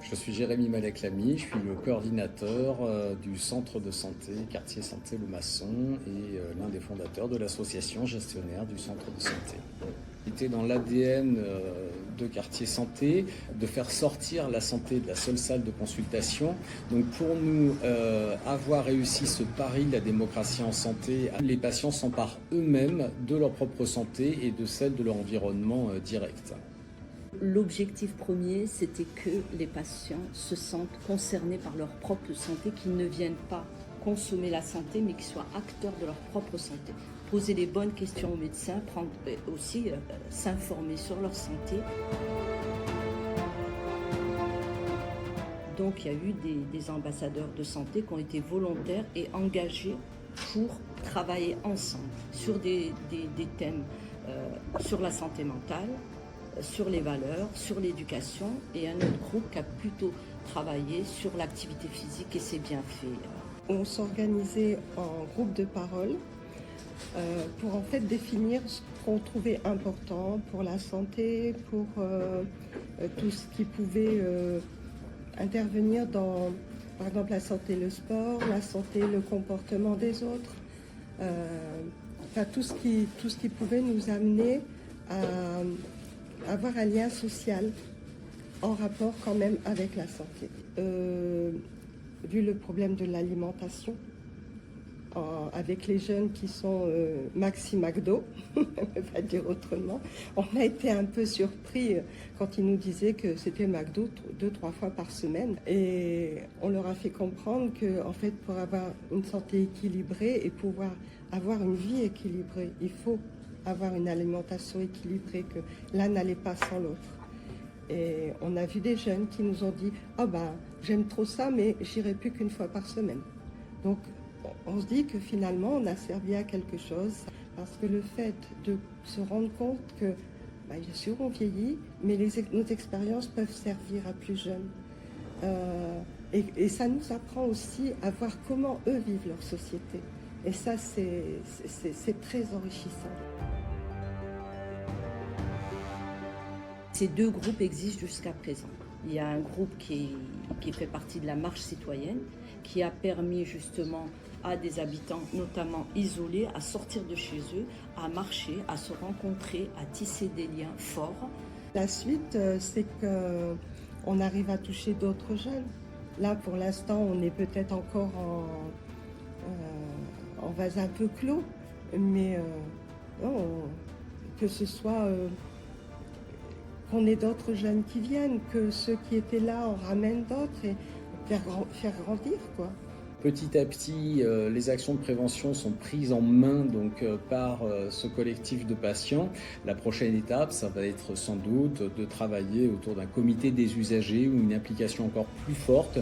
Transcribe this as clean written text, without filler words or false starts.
Je suis Jérémy Malek-Lamy, je suis le coordinateur du centre de santé, quartier santé Le Maçon, et l'un des fondateurs de l'association gestionnaire du centre de santé. C'était dans l'ADN de quartier santé de faire sortir la santé de la seule salle de consultation. Donc pour nous avoir réussi ce pari de la démocratie en santé, les patients s'emparent eux-mêmes de leur propre santé et de celle de leur environnement direct. L'objectif premier, c'était que les patients se sentent concernés par leur propre santé, qu'ils ne viennent pas consommer la santé, mais qu'ils soient acteurs de leur propre santé. Poser les bonnes questions aux médecins, s'informer sur leur santé. Donc il y a eu des ambassadeurs de santé qui ont été volontaires et engagés pour travailler ensemble sur des thèmes sur la santé mentale, sur les valeurs, sur l'éducation, et un autre groupe qui a plutôt travaillé sur l'activité physique, et c'est bien fait. On s'organisait en groupe de parole pour en fait définir ce qu'on trouvait important pour la santé, pour tout ce qui pouvait intervenir dans, par exemple, la santé, le sport, la santé, le comportement des autres, tout ce qui pouvait nous amener à avoir un lien social en rapport quand même avec la santé. Vu le problème de l'alimentation, avec les jeunes qui sont Maxi McDo, on ne va dire autrement, on a été un peu surpris quand ils nous disaient que c'était McDo 2-3 fois par semaine. Et on leur a fait comprendre que, en fait, pour avoir une santé équilibrée et pouvoir avoir une vie équilibrée, il faut avoir une alimentation équilibrée, que l'un n'allait pas sans l'autre. Et on a vu des jeunes qui nous ont dit « Ah ben, j'aime trop ça, mais j'irai plus qu'une fois par semaine ». Donc, on se dit que finalement, on a servi à quelque chose, parce que le fait de se rendre compte que, bien sûr, on vieillit, mais nos expériences peuvent servir à plus jeunes. Et ça nous apprend aussi à voir comment eux vivent leur société. Et ça, c'est très enrichissant. Ces deux groupes existent jusqu'à présent. Il y a un groupe qui fait partie de la marche citoyenne, qui a permis justement à des habitants, notamment isolés, à sortir de chez eux, à marcher, à se rencontrer, à tisser des liens forts. La suite, c'est qu'on arrive à toucher d'autres jeunes. Là, pour l'instant, on est peut-être encore en vase un peu clos, mais que ce soit qu'on ait d'autres jeunes qui viennent, que ceux qui étaient là en ramènent d'autres et faire grandir, quoi. Petit à petit, les actions de prévention sont prises en main par ce collectif de patients. La prochaine étape, ça va être sans doute de travailler autour d'un comité des usagers ou une implication encore plus forte.